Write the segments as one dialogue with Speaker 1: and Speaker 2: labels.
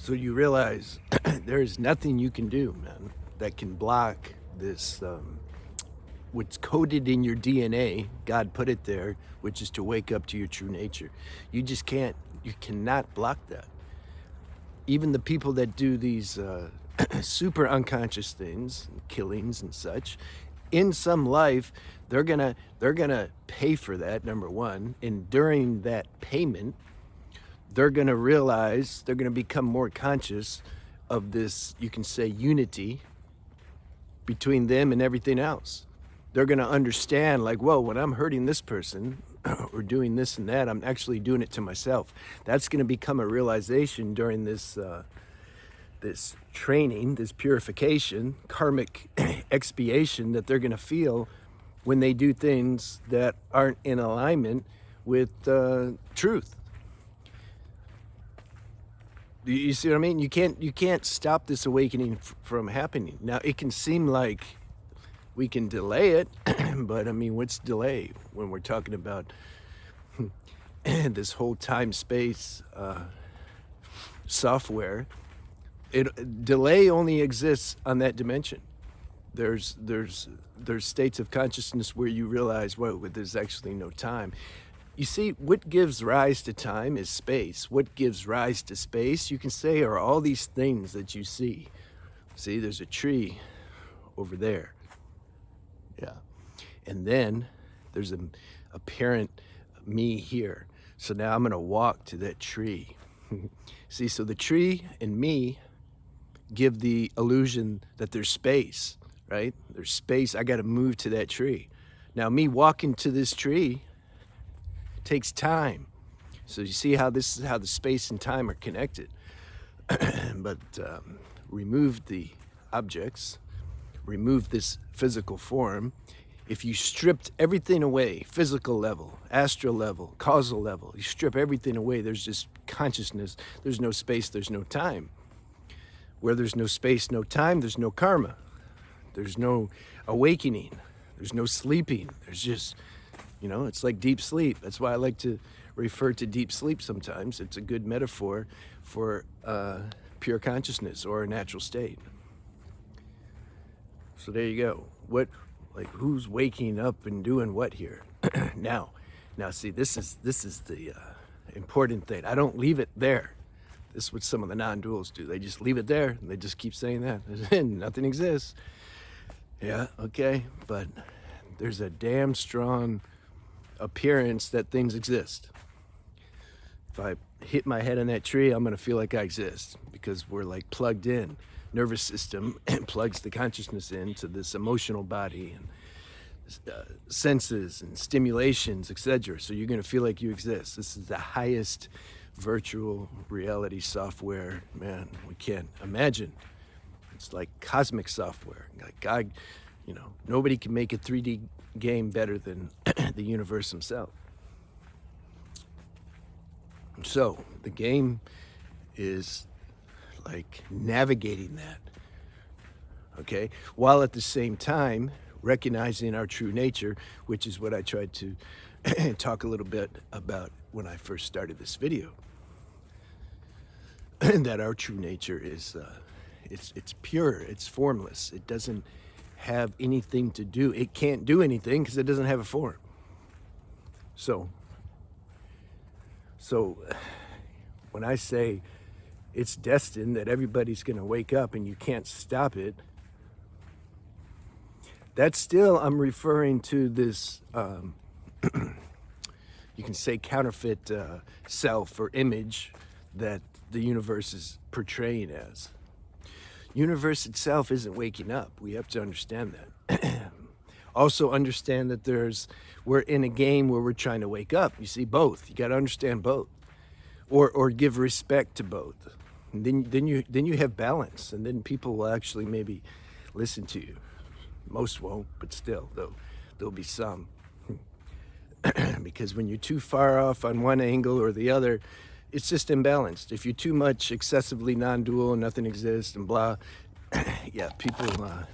Speaker 1: So you realize there is nothing you can do, man, that can block this, what's coded in your DNA. God put it there, which is to wake up to your true nature. You just can't, you cannot block that. Even the people that do these super unconscious things, killings and such, in some life, they're gonna pay for that, number one. And during that payment, they're gonna realize, they're gonna become more conscious of this, you can say, unity between them and everything else. They're gonna understand, like, whoa, when I'm hurting this person or doing this and that, I'm actually doing it to myself. That's gonna become a realization during this this training, this purification, karmic expiation that they're gonna feel when they do things that aren't in alignment with truth. You see what I mean? You can't stop this awakening from happening. Now, it can seem like we can delay it, but I mean, what's delay when we're talking about this whole time-space software? Delay only exists on that dimension. There's states of consciousness where you realize, whoa, there's actually no time. You see, what gives rise to time is space. What gives rise to space, you can say, are all these things that you see. See, there's a tree over there. Yeah. And then there's an apparent me here. So now I'm going to walk to that tree. See, so the tree and me give the illusion that there's space, right? There's space. I got to move to that tree. Now, me walking to this tree takes time. So you see how this is how the space and time are connected. But remove the objects, remove this physical form. If you stripped everything away, physical level, astral level, causal level, you strip everything away, there's just consciousness, there's no space, there's no time. Where there's no space, no time, there's no karma. There's no awakening, there's no sleeping, there's just, you know, it's like deep sleep. That's why I like to refer to deep sleep sometimes. It's a good metaphor for pure consciousness or a natural state. So there you go. Who's waking up and doing what here? Now see, this is the important thing. I don't leave it there. This is what some of the non-duals do. They just leave it there and they just keep saying that. Nothing exists. Yeah, okay, but there's a damn strong appearance that things exist. If I hit my head on that tree, I'm gonna feel like I exist because we're like plugged in. Nervous system plugs the consciousness into this emotional body and senses and stimulations, etc. So you're gonna feel like you exist. This is the highest virtual reality software, man, we can't imagine. It's like cosmic software. Like God, you know, nobody can make a 3D game better than the universe himself. So the game is like navigating that, okay? While at the same time recognizing our true nature, which is what I tried to talk a little bit about when I first started this video. That our true nature is, it's pure, it's formless. It doesn't have anything to do. It can't do anything because it doesn't have a form. So when I say it's destined that everybody's going to wake up and you can't stop it, that's still, I'm referring to this, you can say counterfeit self or image that the universe is portraying as. Universe itself isn't waking up. We have to understand that. Also understand that we're in a game where we're trying to wake up. You see, both. You got to understand both, or give respect to both. And then you have balance, and then people will actually maybe listen to you. Most won't, but still, there'll be some. Because when you're too far off on one angle or the other, it's just imbalanced. If you're too much excessively non-dual, nothing exists and blah, yeah, people,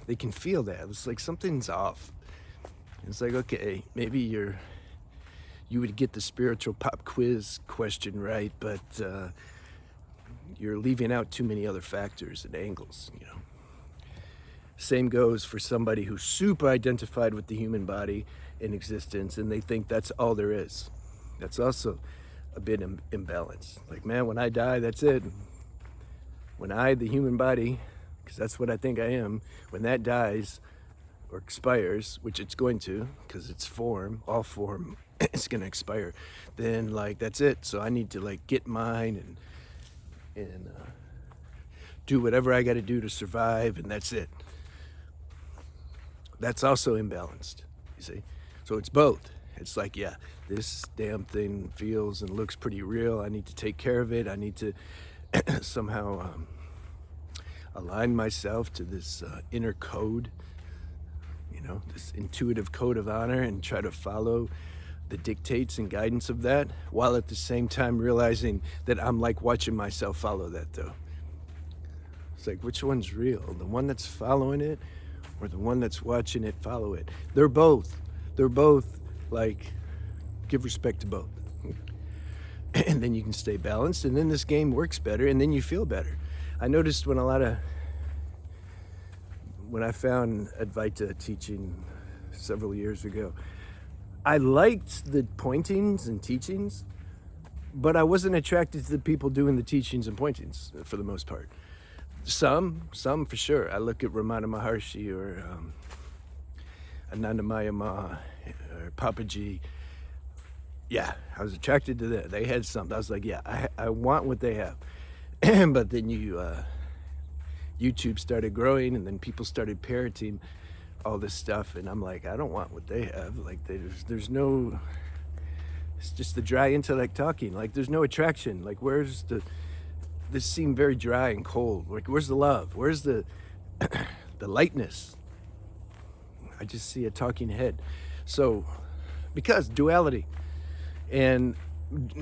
Speaker 1: they can feel that. It's like something's off. It's like, okay, maybe you would get the spiritual pop quiz question right, but you're leaving out too many other factors and angles, you know. Same goes for somebody who's super identified with the human body in existence and they think that's all there is. That's also a bit imbalanced. Like, man, when I die, that's it. When I, the human body, because that's what I think I am, when that dies or expires, which it's going to, because it's form, all form, it's going to expire, then like that's it. So I need to like get mine and do whatever I got to do to survive, and that's it. That's also imbalanced, you see. So it's both. It's like, yeah, this damn thing feels and looks pretty real. I need to take care of it. I need to somehow align myself to this inner code, you know, this intuitive code of honor, and try to follow the dictates and guidance of that, while at the same time realizing that I'm like watching myself follow that though. It's like, which one's real? The one that's following it or the one that's watching it follow it? They're both like, give respect to both. And then you can stay balanced, and then this game works better, and then you feel better. I noticed when I found Advaita teaching several years ago, I liked the pointings and teachings, but I wasn't attracted to the people doing the teachings and pointings for the most part. Some for sure. I look at Ramana Maharshi or Anandamaya Ma or Papaji. Yeah, I was attracted to that. They had something. I was like, yeah, I want what they have. But then YouTube started growing, and then people started parroting all this stuff, and I'm like, I don't want what they have. Like, there's no, it's just the dry intellect talking. Like, there's no attraction. Like, this seemed very dry and cold. Like, where's the love? Where's the the lightness? I just see a talking head. So, because duality, and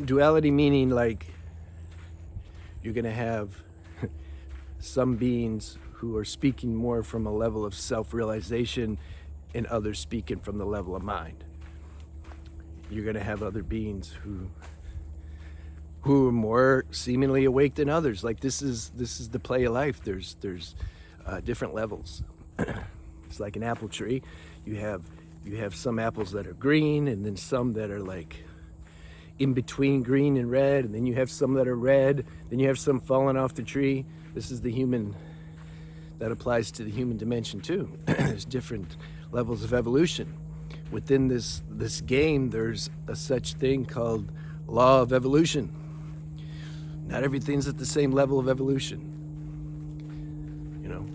Speaker 1: duality meaning like you're gonna have some beings who are speaking more from a level of self-realization and others speaking from the level of mind. You're gonna have other beings who are more seemingly awake than others. Like, this is the play of life. There's different levels. It's like an apple tree. You have some apples that are green, and then some that are like in between green and red, and then you have some that are red, then you have some falling off the tree. This is the human, that applies to the human dimension too. There's different levels of evolution. Within this game, there's a such thing called law of evolution. Not everything's at the same level of evolution. You know,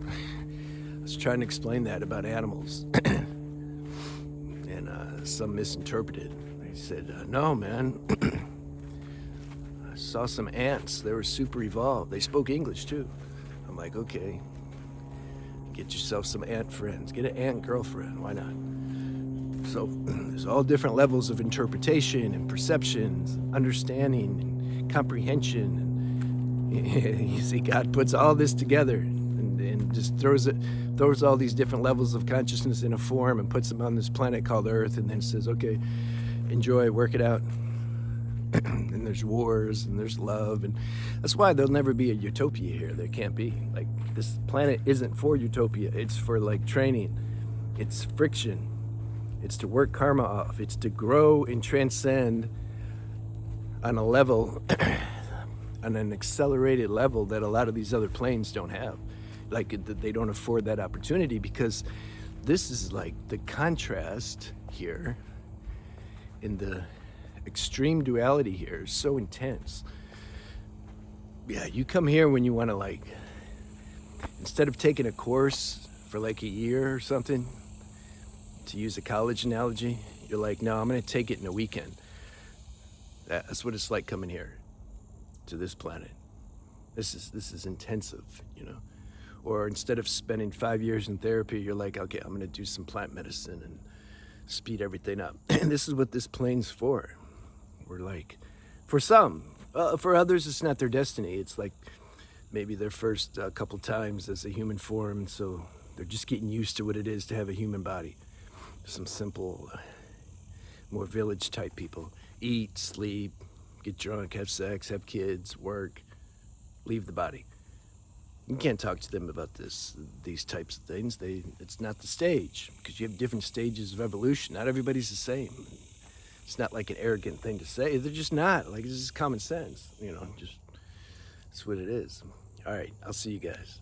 Speaker 1: I was trying to explain that about animals, and some misinterpreted. They said, no, man, I saw some ants. They were super evolved. They spoke English too. I'm like, okay, get yourself some ant friends. Get an ant girlfriend. Why not? So there's all different levels of interpretation and perceptions, understanding and comprehension. And you see, God puts all this together and just throws all these different levels of consciousness in a form and puts them on this planet called Earth, and then says, okay, enjoy, work it out. And there's wars and there's love, and that's why there'll never be a utopia here. There can't be. Like, this planet isn't for utopia. It's for like training. It's friction. It's to work karma off. It's to grow and transcend on a level, on an accelerated level that a lot of these other planes don't have. Like, they don't afford that opportunity, because this is like the contrast here in the extreme duality here is so intense. Yeah, you come here when you want to, like, instead of taking a course for like a year or something, to use a college analogy, you're like, no, I'm going to take it in a weekend. That's what it's like coming here to this planet. This is intensive, you know. Or instead of spending 5 years in therapy, you're like, okay, I'm going to do some plant medicine and speed everything up. And this is what this plane's for. We're like, for some, for others, it's not their destiny. It's like maybe their first couple times as a human form, so they're just getting used to what it is to have a human body. Some simple, more village type people. Eat, sleep, get drunk, have sex, have kids, work. leave the body. You can't talk to them about these types of things. It's not the stage, because you have different stages of evolution. Not everybody's the same. It's not like an arrogant thing to say. They're just not. Like, this is common sense, just, it's what it is. All right, I'll see you guys.